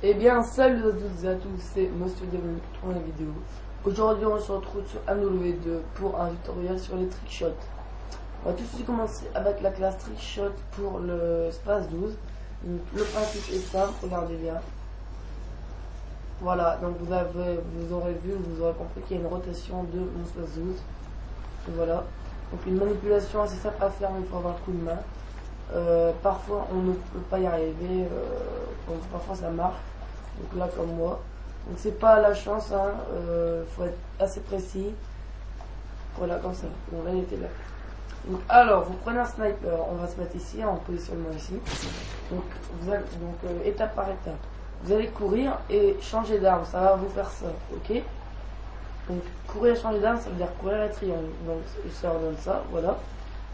Eh bien, salut à toutes et à tous, c'est Monsieur Devil pour la vidéo. Aujourd'hui, on se retrouve sur AMW2 pour un tutoriel sur les trickshots. On va tout de suite commencer avec la classe trickshot pour le space 12. Donc, le principe est simple, regardez bien. Voilà, donc vous aurez vu, vous aurez compris qu'il y a une rotation de mon space 12. Et voilà, donc une manipulation assez simple à faire, mais il faut avoir un coup de main. Parfois on ne peut pas y arriver, parfois ça marche, donc là comme moi, donc c'est pas la chance, hein, faut être assez précis, voilà comme ça, bon là il était là. Donc alors vous prenez un sniper, on va se mettre ici en positionnement ici, donc étape par étape, vous allez courir et changer d'arme, ça va vous faire ça, ok. Donc courir et changer d'arme, ça veut dire courir et triangle, donc ça redonne ça, voilà.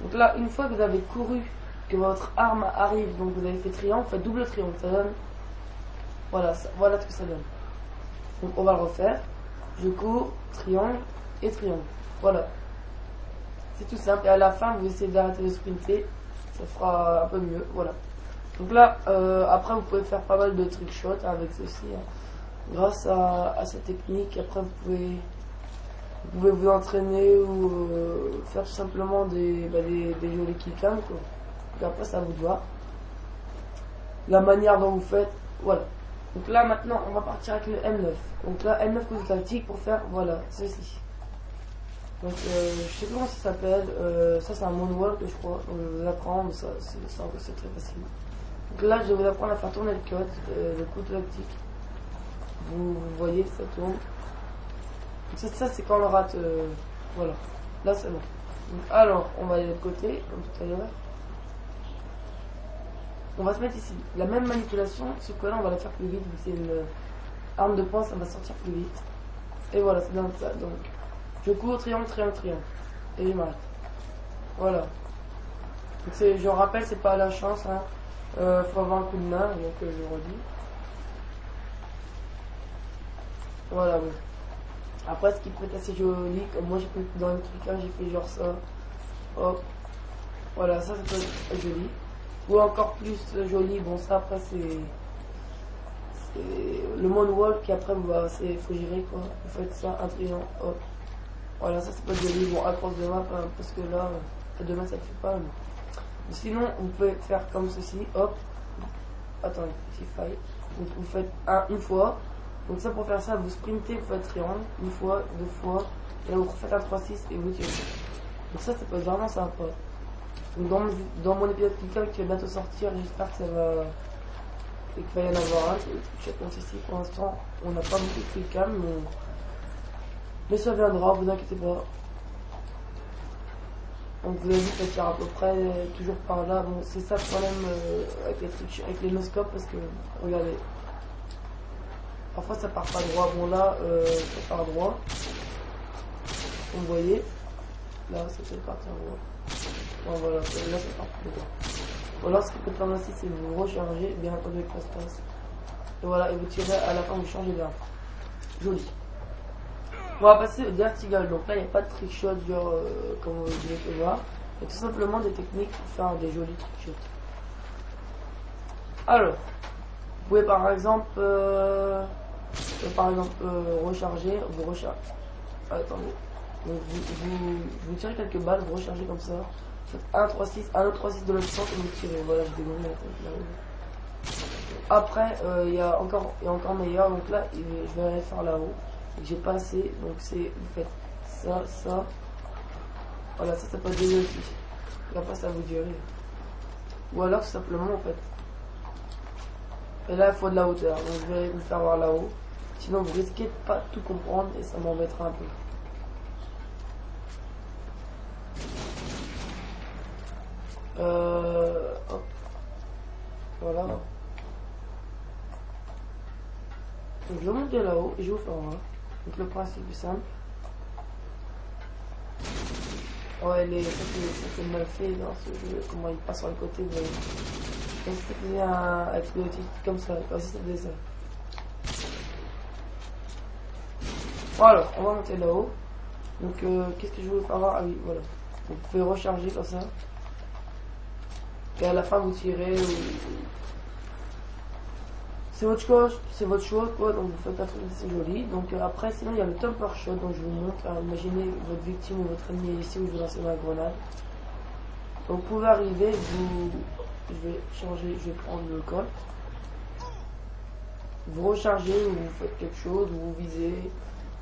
Donc là une fois que vous avez couru, que votre arme arrive, donc vous avez fait triangle, faites double triangle, ça donne, voilà ce que ça donne. Donc on va le refaire, je cours, triangle et triangle, voilà, c'est tout simple. Et à la fin vous essayez d'arrêter de sprinter, ça fera un peu mieux, voilà. Donc là après vous pouvez faire pas mal de trickshots avec ceci, hein. Grâce à cette technique. Après vous pouvez vous entraîner ou faire tout simplement des jolis killcams, quoi. Donc après ça vous de voir la manière dont vous faites, voilà. Donc là maintenant on va partir avec le M9. Donc là M9 côté tactique pour faire, voilà, ceci. Donc je sais plus comment ça s'appelle, ça c'est un moonwalk je crois, donc je vais vous apprendre, c'est très facile. Donc là je vais vous apprendre à faire tourner le code, le coup de tactique. Vous voyez ça tourne. Donc ça c'est quand on le rate, voilà, là c'est bon. Donc, alors on va aller de l'autre côté comme tout à l'heure. On va se mettre ici, la même manipulation, sauf que là on va la faire plus vite, vu que c'est une arme de poing, ça va sortir plus vite. Et voilà, c'est dans ça. Donc, je cours, triangle, triangle, triangle. Et je m'arrête. Voilà. Donc je rappelle, c'est pas à la chance, hein. Faut avoir un coup de main, donc je redis. Voilà, bon. Après, ce qui peut être assez joli, comme moi j'ai fait dans le truc là, j'ai fait genre ça. Hop. Voilà, ça peut être joli. Ou encore plus joli, bon ça après c'est le moonwalk qui après faut gérer quoi. Vous faites ça, un triangle, hop. Voilà, ça c'est pas joli, bon à cause de map, hein, parce que là, demain ça ne fait pas. Mais sinon, vous pouvez faire comme ceci, hop. Attendez, ici faille. Donc vous faites une fois. Donc ça pour faire ça, vous sprintez, vous faites triangle, une fois, deux fois, et là vous refaites un 3-6 et vous tirez. Donc ça peut être vraiment sympa. Donc dans mon épisode Killcam qui va bientôt sortir, j'espère que ça va, et qu'il va y en avoir un. Je pense ici pour l'instant on n'a pas beaucoup de Killcam, mais ça viendra, vous inquiétez pas. Donc vous avez vu ça tire à peu près toujours par là. Bon c'est ça le problème avec les no-scopes, parce que regardez, parfois ça part pas droit. Bon là ça part droit, vous voyez, là ça peut partir droit. Bon voilà, là c'est parti droit. Voilà, ce qui peut faire aussi, c'est vous recharger, bien entendu avec l'espace. Et voilà, et vous tirez à la fin, vous changez d'arme. Joli. On va passer au vertical. Donc là, il n'y a pas de trickshot, genre comme vous pouvez voir. Il y a tout simplement des techniques pour faire des jolis trickshots. Alors, vous pouvez par exemple, recharger, vous rechargez. Attendez. Donc vous tirez quelques balles, vous rechargez comme ça. Vous faites un 3-6, un autre 3-6 de l'autre sens et vous tirez. Voilà, je dégonne la tête là-haut. Après, il y a encore meilleur. Donc là, je vais aller faire là-haut. J'ai pas assez, donc vous faites ça. Voilà, ça peut être des aussi. Et après, ça vous dirait. Ou alors, tout simplement, en fait. Et là, il faut de la hauteur. Donc, je vais vous faire voir là-haut. Sinon, vous risquez de pas tout comprendre et ça m'embêtera un peu. Hop. Voilà. Donc, je vais monter là-haut et je vais vous faire voir. Donc, le principe est simple. Ouais, ça c'est mal fait dans ce jeu, comment il passe sur le côté. Comme si c'était avec le titre comme ça, comme si c'était ça. Voilà, on va monter là-haut. Donc qu'est-ce que je veux faire voir? Ah oui, voilà. Donc, vous pouvez recharger comme ça. Et à la fin vous tirez. c'est votre choix quoi, donc vous faites un truc assez joli. Donc après sinon il y a le Thumper Shot, donc je vous montre, imaginez votre victime ou votre ennemi ici où je vais lancer ma grenade. Donc vous pouvez arriver, je vais changer, je vais prendre le colt. Vous rechargez ou vous faites quelque chose, ou vous visez.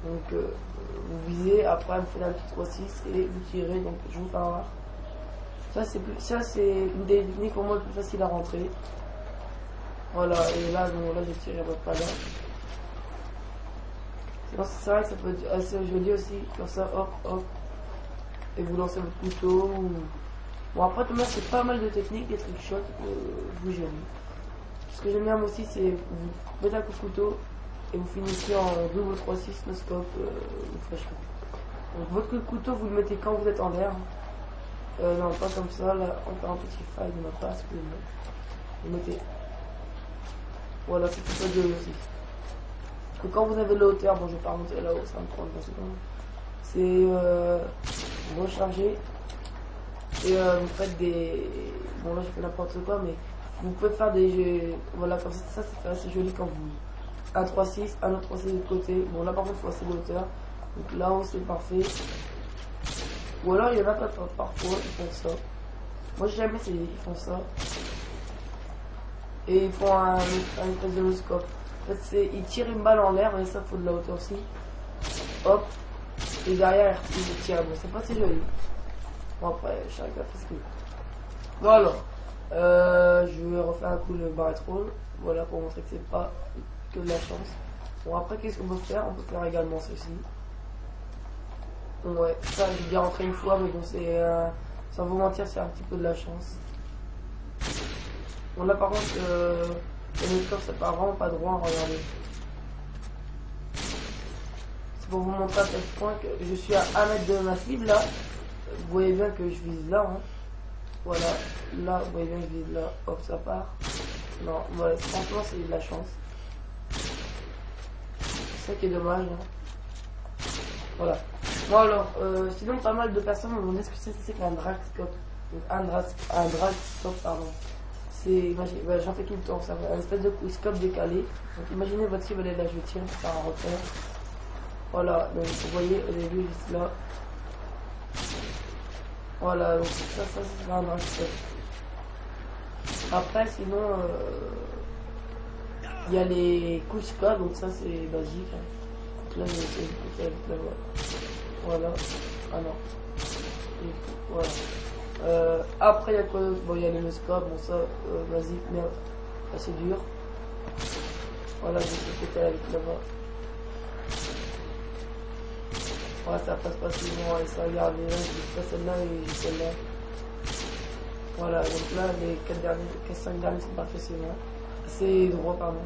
Donc vous visez, après vous faites un petit 3-6 et vous tirez, donc je vous fais un voir. Ça c'est une des techniques pour moi le plus facile à rentrer. Voilà, et là, bon, là j'ai tiré à peu près là. C'est vrai que ça peut être assez joli aussi, comme ça, hop, hop. Et vous lancez votre couteau. Ou... Bon, après, tout le monde, c'est pas mal de techniques, des trickshots, vous j'aime. Ce que j'aime bien aussi, c'est vous mettez un coup de couteau et vous finissez en double 3-6 no scope ou flash. Donc, votre coup de couteau, vous le mettez quand vous êtes en l'air. Non, pas comme ça, là, encore un petit faille de ma part, excusez-moi. Vous mettez. Voilà, c'est tout ça de aussi. Que quand vous avez de la hauteur, bon je vais pas remonter là-haut, ça va me prendre 20 secondes. C'est vous rechargez et vous faites des. Bon là j'ai fait n'importe quoi, mais vous pouvez faire des jeux. Voilà, comme ça c'est assez joli quand vous. Un 3-6, un autre 3-6 de l'autre côté. Bon là par contre il faut assez de hauteur. Donc là-haut c'est parfait. Ou alors il y en a pas parfois ils font ça. Moi jamais ils font ça. Et ils font un espèce de scope. En fait, ils tirent une balle en l'air, mais ça faut de la hauteur aussi. Hop. Et derrière, ils tirent. Bon, c'est pas si joli. Bon, après, chacun fait ce qu'il veut. Voilà. Je vais refaire un coup le barret roll. Voilà, pour montrer que c'est pas que de la chance. Bon, après, qu'est-ce qu'on peut faire? On peut faire également ceci. Bon, ouais, ça, j'ai bien rentré une fois, mais bon, c'est. Sans vous mentir, c'est un petit peu de la chance. Bon là par contre, le score ça part vraiment pas droit, regardez. C'est pour vous montrer à quel point que je suis à 1 mètre de ma cible là. Vous voyez bien que je vise là. Hein. Voilà, là vous voyez bien que je vise là. Hop, ça part. Non, voilà, franchement c'est de la chance. C'est ça qui est dommage. Hein. Voilà. Bon alors, sinon pas mal de personnes m'ont demandé ce que c'est qu'un drag scope. Donc un drag scope, pardon. J'en fais tout le temps, ça un espèce de scope décalé. Donc imaginez votre cible elle est là, je tire par un repère. Voilà, donc vous voyez au début juste là. Voilà, donc ça c'est un drag scope. Après sinon il y a les coups scope, donc ça c'est basique. Hein. Donc là j'ai essayé de voilà. Ah non. Et voilà. Après il y a quoi? Bon il y a les scope, bon ça basique, merde, assez dur. Voilà, je sais que avec là-bas. Voilà, ça passe pas souvent et ça regarde là, j'ai pas celle-là et j'ai celle-là. Voilà, donc là les 5 derniers sont pas facilement. C'est droit pardon.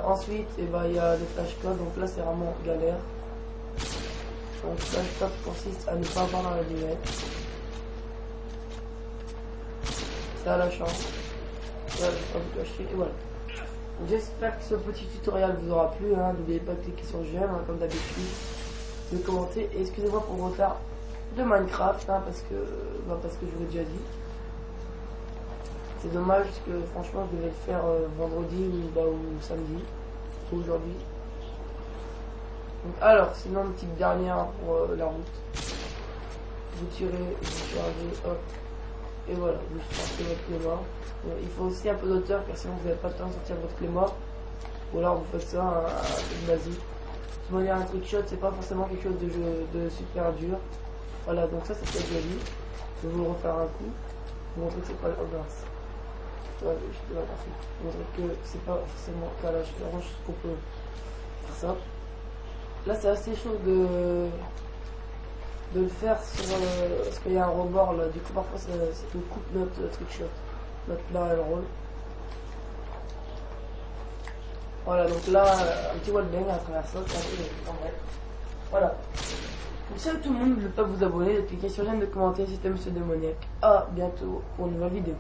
Ensuite il y a les flash codes, donc là c'est vraiment galère. Donc flash code consiste à ne pas avoir dans la lunette. Ça a la chance. Là, je vais pas vous cacher. Et voilà. J'espère que ce petit tutoriel vous aura plu. Hein. N'oubliez pas de cliquer sur j'aime, hein, comme d'habitude. De commenter. Et excusez-moi pour le retard de Minecraft, hein, parce que je vous l'ai déjà dit. C'est dommage parce que franchement, je devais le faire vendredi ou samedi. Ou aujourd'hui. Donc, alors, sinon, une petite dernière pour la route. Vous tirez, vous chargez, hop. Et voilà, vous sortez votre clé mort. Il faut aussi un peu d'auteur car sinon vous n'avez pas le temps de sortir votre clé mort. Ou alors vous faites ça un truc basique. De toute manière, un trickshot c'est pas forcément quelque chose de super dur. Voilà, donc ça c'est joli. Je vais vous refaire un coup. Vous montrer que c'est pas le mince. Ouais, je peux la partie. Vous montrer que c'est pas forcément calage. Vraiment juste qu'on peut faire ça. Là c'est assez chaud de le faire sur parce qu'il y a un rebord là, du coup parfois ça nous coupe notre trickshot, notre barrel roll. Voilà, donc là un petit wallbang à travers ça, c'est un peu bref. Voilà. Donc salut tout le monde, n'oubliez pas de vous abonner, de cliquer sur j'aime, de commenter si t'aimes ce démoniaque. À bientôt pour une nouvelle vidéo.